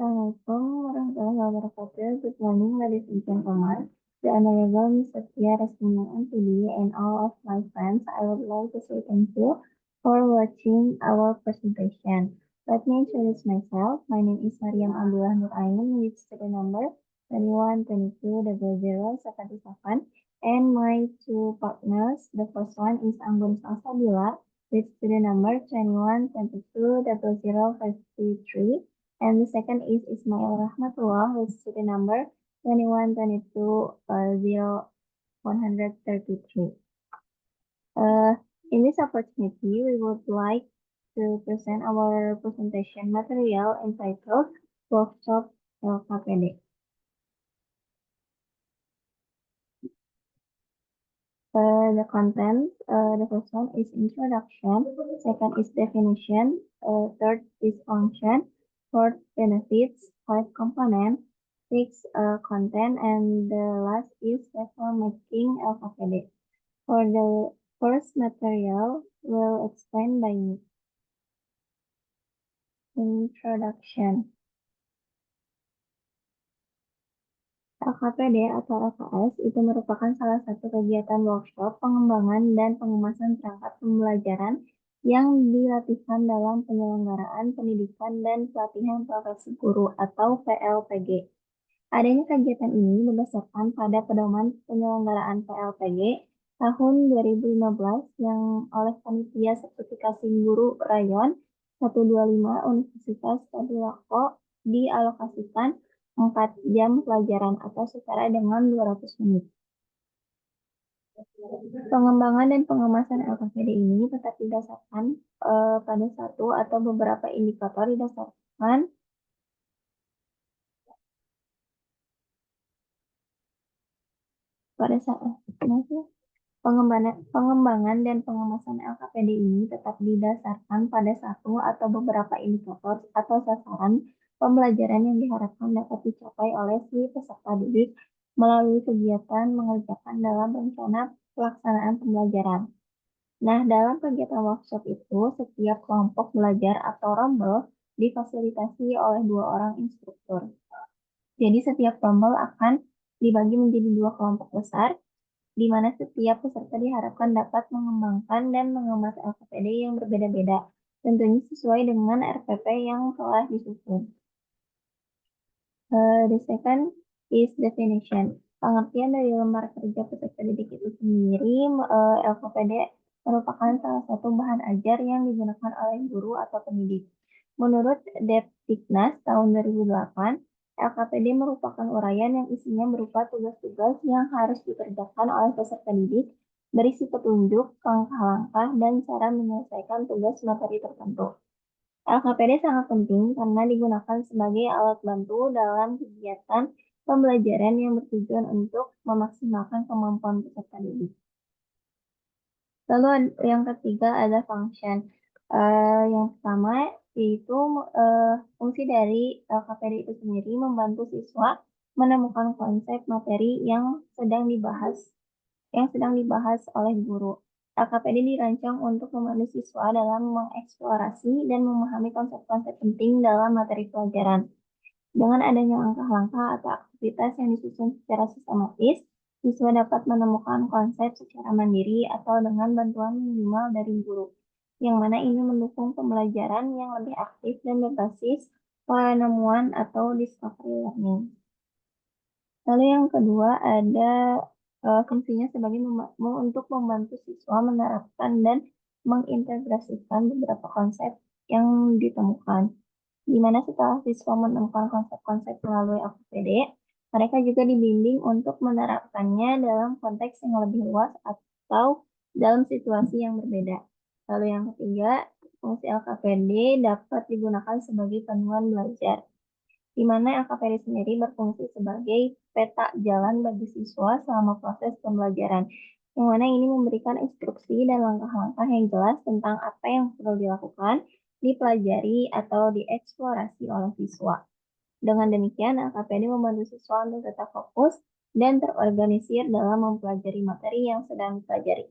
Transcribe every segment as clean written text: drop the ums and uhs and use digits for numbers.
Assalamualaikum warahmatullahi wabarakatuh. Good morning, ladies and gentlemen. The Honorable Ms. Satya Rasmina MPD and all of my friends, I would like to say thank you for watching our presentation. Let me introduce myself. My name is Mariam Abdullah Nur Ain with student number 21220077, and my two partners. The first one is Anggun Salsabila with student number 21220053. And the second is Ismail Rahmatullah with student number 21220133. In this opportunity, we would like to present our presentation material entitled Workshop LKPD. The content, the first one is introduction, second is definition, third is function, fourth benefits, five components, six content, and the last is vessel making LKPD. For the first material, will explain by me. Introduction. LKPD atau LKS itu merupakan salah satu kegiatan workshop, pengembangan, dan pengemasan perangkat pembelajaran yang dilatihkan dalam penyelenggaraan pendidikan dan pelatihan profesi guru atau PLPG. Adanya kegiatan ini berdasarkan pada pedoman penyelenggaraan PLPG tahun 2015 yang oleh Panitia Sertifikasi Guru Rayon 125 Universitas Tadulako dialokasikan 4 jam pelajaran atau setara dengan 200 menit. Pengembangan dan pengemasan LKPD ini tetap didasarkan pada satu atau beberapa indikator didasarkan pada saat pengembangan dan pengemasan LKPD ini tetap didasarkan pada satu atau beberapa indikator atau sasaran pembelajaran yang diharapkan dapat dicapai oleh si peserta didik melalui kegiatan mengerjakan dalam rencana pelaksanaan pembelajaran. Nah, dalam kegiatan workshop itu, setiap kelompok belajar atau rombel difasilitasi oleh 2 orang instruktur. Jadi, setiap rombel akan dibagi menjadi 2 kelompok besar, di mana setiap peserta diharapkan dapat mengembangkan dan mengemas LKPD yang berbeda-beda, tentunya sesuai dengan RPP yang telah disusun. The second is definition. Pengertian dari lembar kerja peserta didik itu sendiri, LKPD merupakan salah satu bahan ajar yang digunakan oleh guru atau pendidik. Menurut Depdiknas tahun 2008, LKPD merupakan uraian yang isinya berupa tugas-tugas yang harus dikerjakan oleh peserta didik, berisi petunjuk, langkah-langkah, dan cara menyelesaikan tugas materi tertentu. LKPD sangat penting karena digunakan sebagai alat bantu dalam kegiatan pembelajaran yang bertujuan untuk memaksimalkan kemampuan peserta didik. Lalu yang ketiga ada function. Yang pertama yaitu fungsi dari LKPD itu sendiri membantu siswa menemukan konsep materi yang sedang dibahas oleh guru. LKPD dirancang untuk membantu siswa dalam mengeksplorasi dan memahami konsep-konsep penting dalam materi pelajaran. Dengan adanya langkah-langkah atau aktivitas yang disusun secara sistematis, siswa dapat menemukan konsep secara mandiri atau dengan bantuan minimal dari guru, yang mana ini mendukung pembelajaran yang lebih aktif dan berbasis penemuan atau discovery learning. Lalu yang kedua ada fungsinya sebagai untuk membantu siswa menerapkan dan mengintegrasikan beberapa konsep yang ditemukan. Di mana setelah siswa menemukan konsep-konsep melalui LKPD, mereka juga dibimbing untuk menerapkannya dalam konteks yang lebih luas atau dalam situasi yang berbeda. Lalu yang ketiga, fungsi LKPD dapat digunakan sebagai panduan belajar, di mana LKPD sendiri berfungsi sebagai peta jalan bagi siswa selama proses pembelajaran, yang mana ini memberikan instruksi dan langkah-langkah yang jelas tentang apa yang perlu dilakukan, dipelajari, atau dieksplorasi oleh siswa. Dengan demikian, LKPD membantu siswa untuk tetap fokus dan terorganisir dalam mempelajari materi yang sedang dipelajari.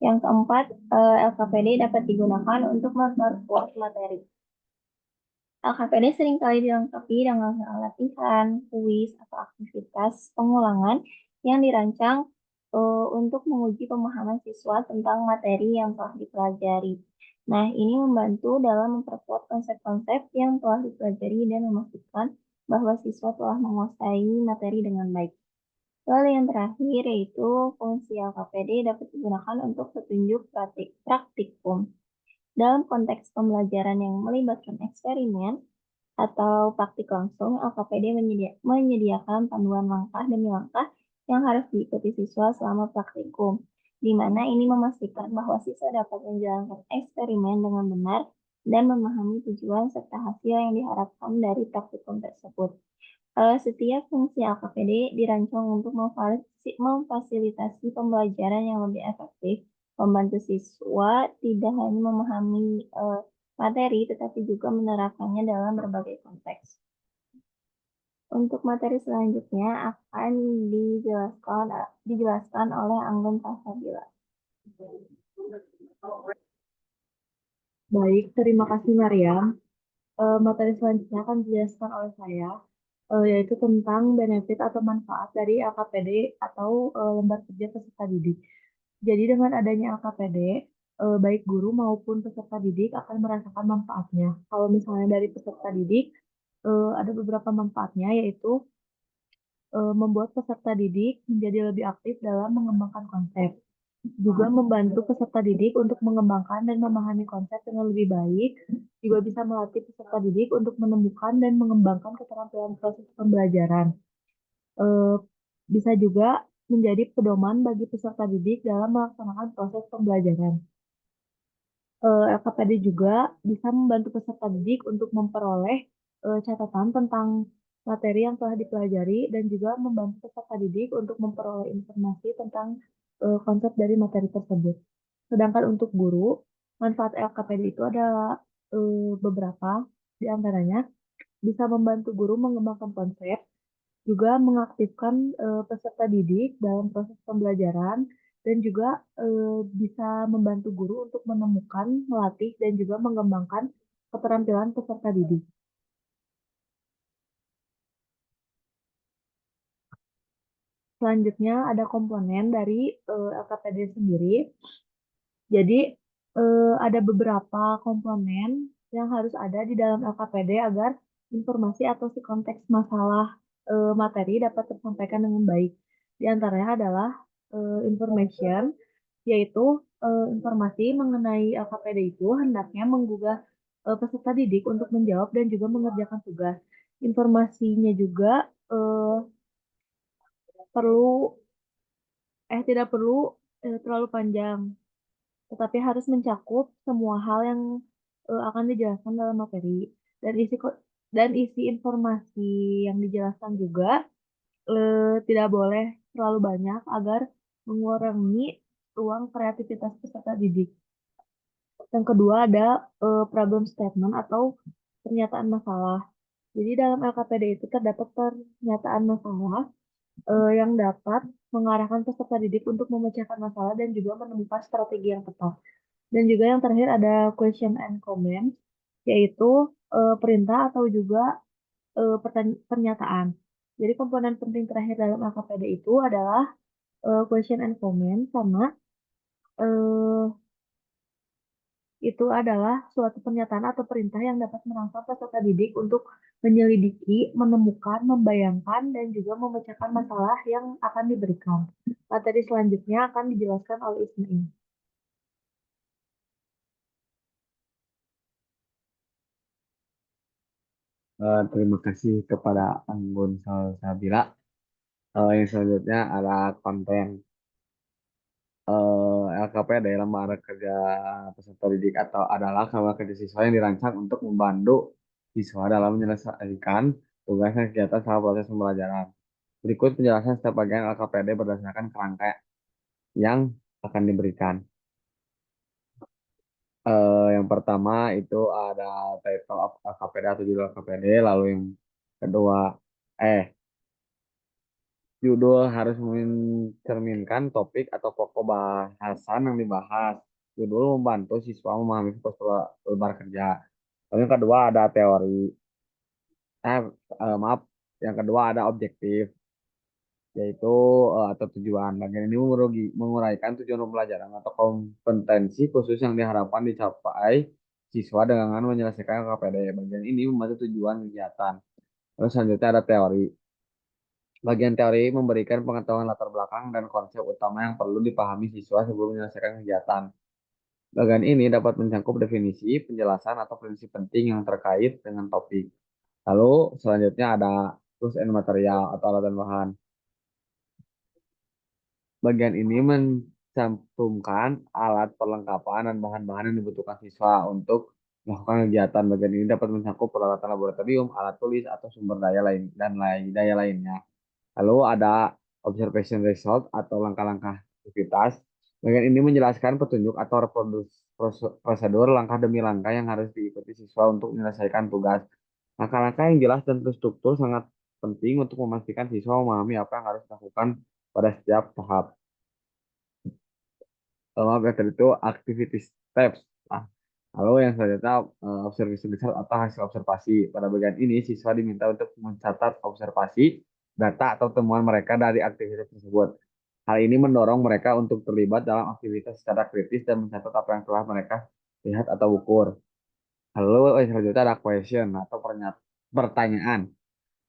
Yang keempat, LKPD dapat digunakan untuk memperkuat materi. LKPD seringkali dilengkapi dengan latihan, kuis, atau aktivitas pengulangan yang dirancang untuk menguji pemahaman siswa tentang materi yang telah dipelajari. Nah, ini membantu dalam memperkuat konsep-konsep yang telah dipelajari dan memastikan bahwa siswa telah menguasai materi dengan baik. Lalu yang terakhir yaitu fungsi LKPD dapat digunakan untuk petunjuk praktikum. Dalam konteks pembelajaran yang melibatkan eksperimen atau praktik langsung, LKPD menyediakan panduan langkah demi langkah yang harus diikuti siswa selama praktikum, di mana ini memastikan bahwa siswa dapat menjalankan eksperimen dengan benar dan memahami tujuan serta hasil yang diharapkan dari praktikum tersebut. Setiap fungsi LKPD dirancang untuk memfasilitasi pembelajaran yang lebih efektif, membantu siswa tidak hanya memahami materi, tetapi juga menerapkannya dalam berbagai konteks. Untuk materi selanjutnya akan dijelaskan oleh Anggun Pasabila. Baik, terima kasih Mariam. Materi selanjutnya akan dijelaskan oleh saya, yaitu tentang benefit atau manfaat dari LKPD atau lembar kerja peserta didik. Jadi dengan adanya LKPD, baik guru maupun peserta didik akan merasakan manfaatnya. Kalau misalnya dari peserta didik, ada beberapa manfaatnya, yaitu membuat peserta didik menjadi lebih aktif dalam mengembangkan konsep. Juga membantu peserta didik untuk mengembangkan dan memahami konsep dengan lebih baik. Juga bisa melatih peserta didik untuk menemukan dan mengembangkan keterampilan proses pembelajaran. Eh, Bisa juga menjadi pedoman bagi peserta didik dalam melaksanakan proses pembelajaran. LKPD juga bisa membantu peserta didik untuk memperoleh catatan tentang materi yang telah dipelajari dan juga membantu peserta didik untuk memperoleh informasi tentang konsep dari materi tersebut. Sedangkan untuk guru, manfaat LKPD itu ada beberapa, di antaranya bisa membantu guru mengembangkan konsep, juga mengaktifkan peserta didik dalam proses pembelajaran, dan juga bisa membantu guru untuk menemukan, melatih, dan juga mengembangkan keterampilan peserta didik. Selanjutnya ada komponen dari LKPD sendiri. Jadi ada beberapa komponen yang harus ada di dalam LKPD agar informasi atau si konteks masalah materi dapat tersampaikan dengan baik. Di antaranya adalah information, yaitu informasi mengenai LKPD itu hendaknya menggugah peserta didik untuk menjawab dan juga mengerjakan tugas. Informasinya juga eh, perlu tidak perlu terlalu panjang, tetapi harus mencakup semua hal yang akan dijelaskan dalam materi, dan isi informasi yang dijelaskan juga tidak boleh terlalu banyak agar mengurangi ruang kreativitas peserta didik. Yang kedua ada problem statement atau pernyataan masalah. Jadi dalam LKPD itu terdapat pernyataan masalah yang dapat mengarahkan peserta didik untuk memecahkan masalah dan juga menemukan strategi yang tepat. Dan juga yang terakhir ada question and comment, yaitu perintah atau juga pernyataan. Jadi komponen penting terakhir dalam LKPD itu adalah question and comment, sama eh, itu adalah suatu pernyataan atau perintah yang dapat merangsang peserta didik untuk menyelidiki, menemukan, membayangkan, dan juga memecahkan masalah yang akan diberikan. Materi selanjutnya akan dijelaskan oleh Ismail. Terima kasih kepada Anggun Salsabila. Yang selanjutnya adalah konten LKPD, lembar kerja peserta didik, atau adalah lembar kerja siswa yang dirancang untuk membantu siswa dalam menyelesaikan tugas dan kegiatan selama proses pembelajaran. Berikut penjelasan setiap bagian LKPD berdasarkan kerangka yang akan diberikan. Yang pertama itu ada title of LKPD atau judul LKPD, lalu yang kedua, judul harus mencerminkan topik atau pokok bahasan yang dibahas. Judul membantu siswa memahami pola lembar kerja. Lalu yang kedua ada teori. Eh, maaf, yang kedua ada objektif, yaitu atau tujuan. Bagian ini menguraikan tujuan pembelajaran atau kompetensi khusus yang diharapkan dicapai siswa dengan menyelesaikan KPD. Bagian ini membantu tujuan kegiatan. Lalu selanjutnya ada teori. Bagian teori memberikan pengetahuan latar belakang dan konsep utama yang perlu dipahami siswa sebelum menyelesaikan kegiatan. Bagian ini dapat mencakup definisi, penjelasan, atau prinsip penting yang terkait dengan topik. Lalu selanjutnya ada tools and material atau alat dan bahan. Bagian ini mencantumkan alat perlengkapan dan bahan-bahan yang dibutuhkan siswa untuk melakukan kegiatan. Bagian ini dapat mencakup peralatan laboratorium, alat tulis, atau sumber daya lain dan daya lainnya. Lalu ada observation result atau langkah-langkah aktivitas. Bagian ini menjelaskan petunjuk atau prosedur langkah demi langkah yang harus diikuti siswa untuk menyelesaikan tugas. Langkah-langkah yang jelas dan terstruktur sangat penting untuk memastikan siswa memahami apa yang harus dilakukan pada setiap tahap. Maaf ya, tadi itu activity steps. Nah, lalu yang selanjutnya observation result atau hasil observasi. Pada bagian ini, siswa diminta untuk mencatat observasi, data atau temuan mereka dari aktivitas tersebut. Hal ini mendorong mereka untuk terlibat dalam aktivitas secara kritis dan mencatat apa yang telah mereka lihat atau ukur. Lalu yang selanjutnya ada question atau pertanyaan.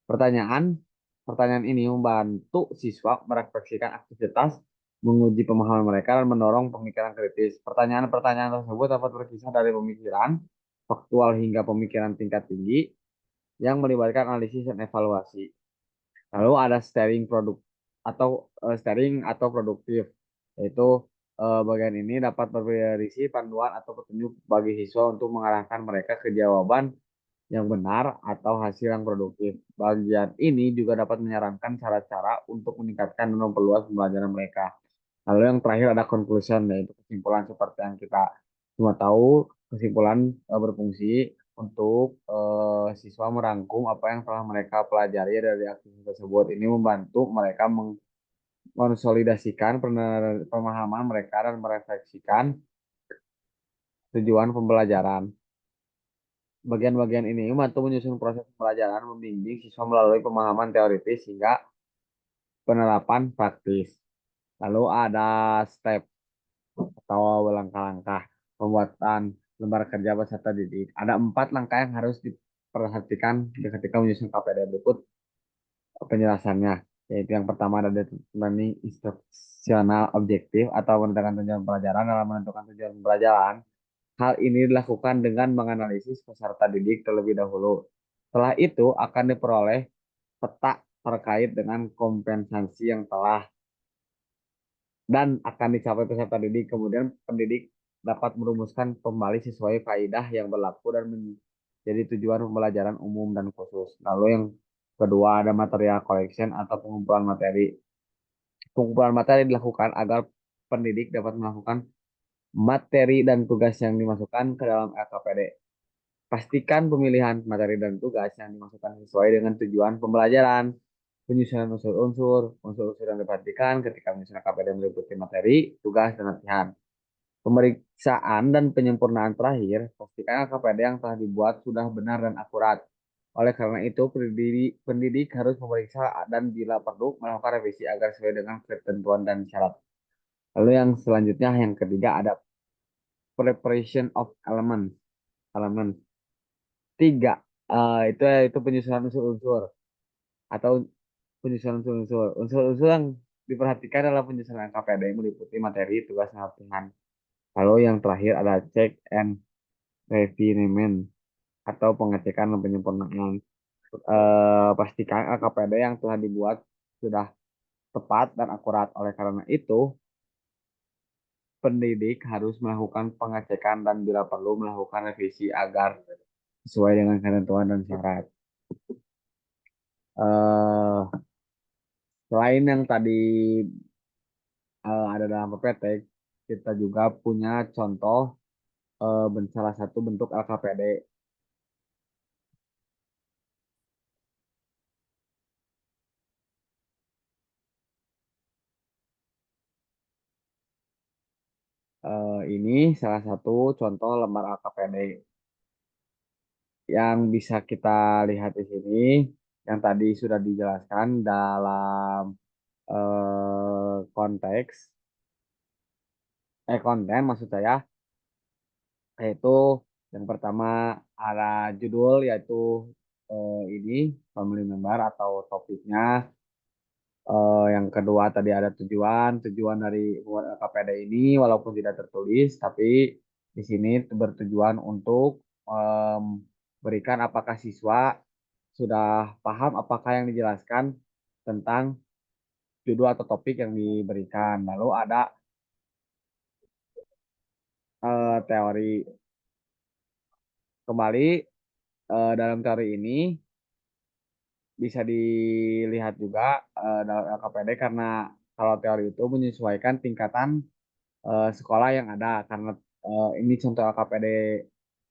Pertanyaan Pertanyaan ini membantu siswa merefleksikan aktivitas, menguji pemahaman mereka, dan mendorong pemikiran kritis. Pertanyaan-pertanyaan tersebut dapat berkisar dari pemikiran faktual hingga pemikiran tingkat tinggi yang melibatkan analisis dan evaluasi. Lalu ada steering atau produktif, yaitu bagian ini dapat berisi panduan atau petunjuk bagi siswa untuk mengarahkan mereka ke jawaban yang benar atau hasil yang produktif. Bagian ini juga dapat menyarankan cara-cara untuk meningkatkan dan memperluas pembelajaran mereka. Lalu yang terakhir ada conclusion, yaitu kesimpulan seperti yang kita semua tahu. Kesimpulan berfungsi untuk siswa merangkum apa yang telah mereka pelajari dari aktivitas tersebut. Ini membantu mereka mengonsolidasikan pemahaman mereka dan merefleksikan tujuan pembelajaran. Bagian-bagian ini membantu menyusun proses pembelajaran, membimbing siswa melalui pemahaman teoritis hingga penerapan praktis. Lalu ada step atau langkah-langkah pembuatan lembar kerja peserta didik. Ada 4 langkah yang harus diperhatikan ketika menyusun KPD. Berikut penjelasannya. Yaitu yang pertama ada determining instructional objektif atau menentukan tujuan pelajaran. Dalam menentukan tujuan pembelajaran, hal ini dilakukan dengan menganalisis peserta didik terlebih dahulu. Setelah itu akan diperoleh peta terkait dengan kompensasi yang telah dan akan dicapai peserta didik. Kemudian pendidik dapat merumuskan kembali sesuai kaidah yang berlaku dan menjadi tujuan pembelajaran umum dan khusus. Lalu yang kedua ada material collection atau pengumpulan materi. Pengumpulan materi dilakukan agar pendidik dapat melakukan materi dan tugas yang dimasukkan ke dalam LKPD. Pastikan pemilihan materi dan tugas yang dimasukkan sesuai dengan tujuan pembelajaran. Penyusunan unsur-unsur yang diperhatikan ketika menyusun KPD meliputi materi, tugas, dan latihan. Pemeriksaan dan penyempurnaan terakhir, pastikan KPD yang telah dibuat sudah benar dan akurat. Oleh karena itu, pendidik harus memeriksa dan bila perlu melakukan revisi agar sesuai dengan ketentuan dan syarat. Lalu yang selanjutnya, yang ketiga ada preparation of elements. Elements. Tiga, itu penyusunan unsur-unsur atau penyusunan unsur-unsur. Unsur-unsur yang diperhatikan dalam penyusunan KPD meliputi materi, tugas, dan latihan. Lalu yang terakhir ada check and refinement atau pengecekan dan penyempurnaan. Pastikan KPD yang telah dibuat sudah tepat dan akurat. Oleh karena itu, pendidik harus melakukan pengecekan dan bila perlu melakukan revisi agar sesuai dengan ketentuan dan syarat. Eh, Selain yang tadi ada dalam PPT, kita juga punya contoh salah satu bentuk LKPD. Ini salah satu contoh lembar LKPD. yang bisa kita lihat di sini, yang tadi sudah dijelaskan dalam konteks, konten maksud saya, yaitu yang pertama ada judul yaitu ini family member atau topiknya. Yang kedua tadi ada tujuan dari KPD ini walaupun tidak tertulis, tapi di sini bertujuan untuk berikan apakah siswa sudah paham apakah yang dijelaskan tentang judul atau topik yang diberikan. Lalu ada teori kembali, dalam teori ini bisa dilihat juga dalam LKPD karena kalau teori itu menyesuaikan tingkatan sekolah yang ada karena ini contoh LKPD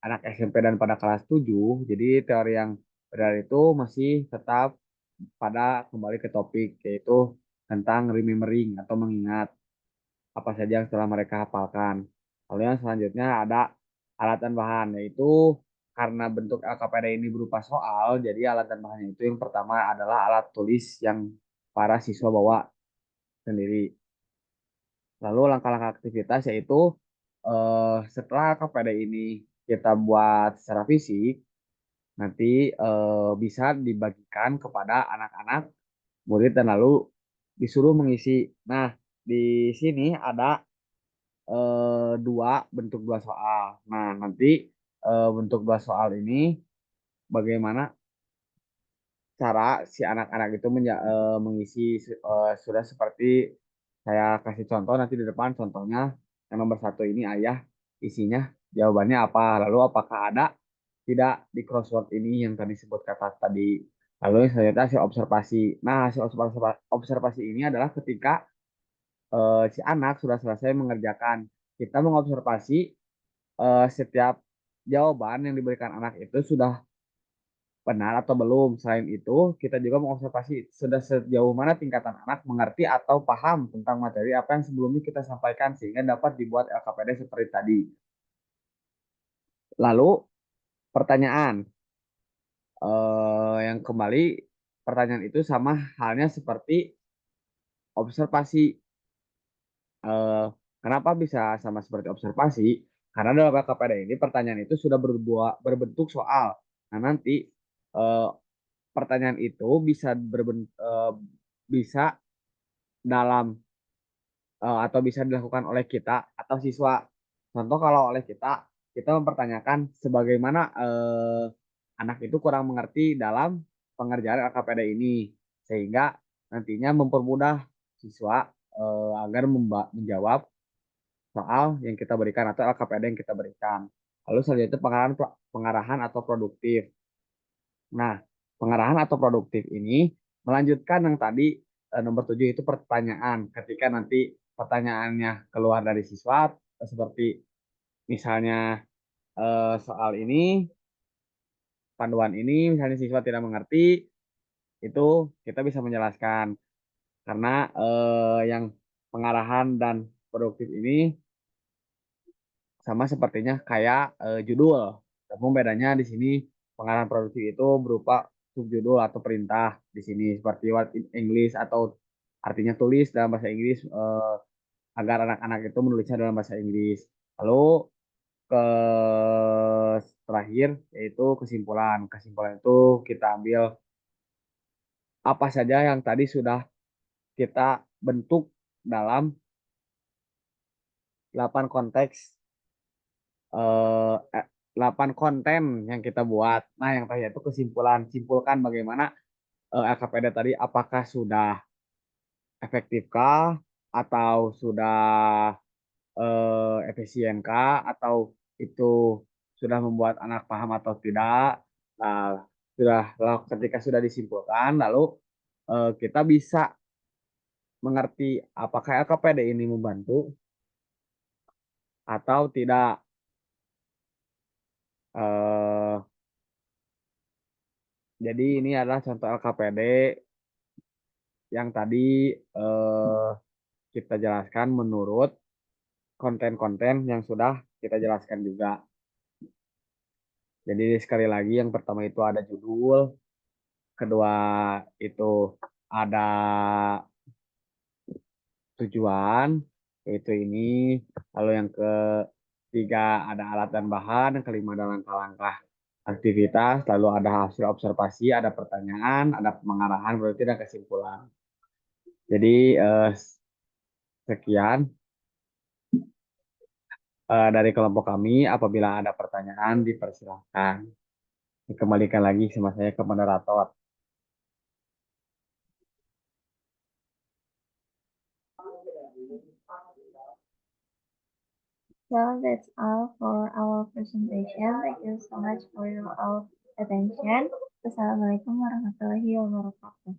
anak SMP dan pada kelas 7, jadi teori yang benar itu masih tetap pada kembali ke topik yaitu tentang remembering atau mengingat apa saja yang setelah mereka hafalkan. Lalu yang selanjutnya ada alat dan bahan, yaitu karena bentuk LKPD ini berupa soal, jadi alat dan bahannya itu yang pertama adalah alat tulis yang para siswa bawa sendiri. Lalu langkah-langkah aktivitas yaitu setelah KPD ini kita buat secara fisik, nanti bisa dibagikan kepada anak-anak murid dan lalu disuruh mengisi. Nah, di sini ada dua soal. Nah, nanti bentuk dua soal ini bagaimana cara si anak-anak itu mengisi sudah seperti saya kasih contoh nanti di depan contohnya yang nomor satu ini ayah isinya jawabannya apa lalu apakah ada tidak di crossword ini yang tadi sebut kata tadi lalu yang selanjutnya hasil observasi. Nah, hasil observasi ini adalah ketika si anak sudah selesai mengerjakan kita mengobservasi setiap jawaban yang diberikan anak itu sudah benar atau belum. Selain itu, kita juga mengobservasi sudah sejauh mana tingkatan anak mengerti atau paham tentang materi apa yang sebelumnya kita sampaikan sehingga dapat dibuat LKPD seperti tadi. Lalu pertanyaan yang kembali pertanyaan itu sama halnya seperti observasi. Eh, Kenapa bisa sama seperti observasi? Karena dalam LKPD ini pertanyaan itu sudah berbentuk soal. Nah, nanti eh, pertanyaan itu bisa dalam atau bisa dilakukan oleh kita atau siswa. Contoh kalau oleh kita mempertanyakan sebagaimana anak itu kurang mengerti dalam pengerjaan LKPD ini, sehingga nantinya mempermudah siswa agar menjawab soal yang kita berikan atau LKPD yang kita berikan. Lalu selanjutnya pengarahan atau produktif. Nah, pengarahan atau produktif ini melanjutkan yang tadi nomor 7 itu pertanyaan. Ketika nanti pertanyaannya keluar dari siswa, seperti misalnya soal ini, panduan ini, misalnya siswa tidak mengerti, itu kita bisa menjelaskan. Karena yang pengarahan dan produktif ini sama sepertinya kayak judul. Namun bedanya di sini pengarahan produktif itu berupa subjudul atau perintah di sini seperti what in English atau artinya tulis dalam bahasa Inggris agar anak-anak itu menulisnya dalam bahasa Inggris. Lalu ke terakhir yaitu kesimpulan. Kesimpulan itu kita ambil apa saja yang tadi sudah kita bentuk dalam 8 konteks 8 konten yang kita buat. Nah, yang terakhir itu kesimpulan. Simpulkan bagaimana LKPD tadi apakah sudah efektifkah atau sudah efisienkah atau itu sudah membuat anak paham atau tidak. Nah, ketika sudah disimpulkan lalu kita bisa mengerti apakah LKPD ini membantu atau tidak. Eh, jadi ini adalah contoh LKPD yang tadi eh, kita jelaskan menurut konten-konten yang sudah kita jelaskan juga. Jadi sekali lagi yang pertama itu ada judul, kedua itu ada tujuan, yaitu ini. Lalu yang ketiga ada alat dan bahan, yang kelima ada langkah-langkah aktivitas, lalu ada hasil observasi, ada pertanyaan, ada pengarahan, berarti ada kesimpulan. Jadi sekian dari kelompok kami. Apabila ada pertanyaan, dipersilahkan. Dikembalikan lagi sama saya ke moderator. So that's all for our presentation. Thank you so much for your all attention. Wassalamualaikum warahmatullahi wabarakatuh.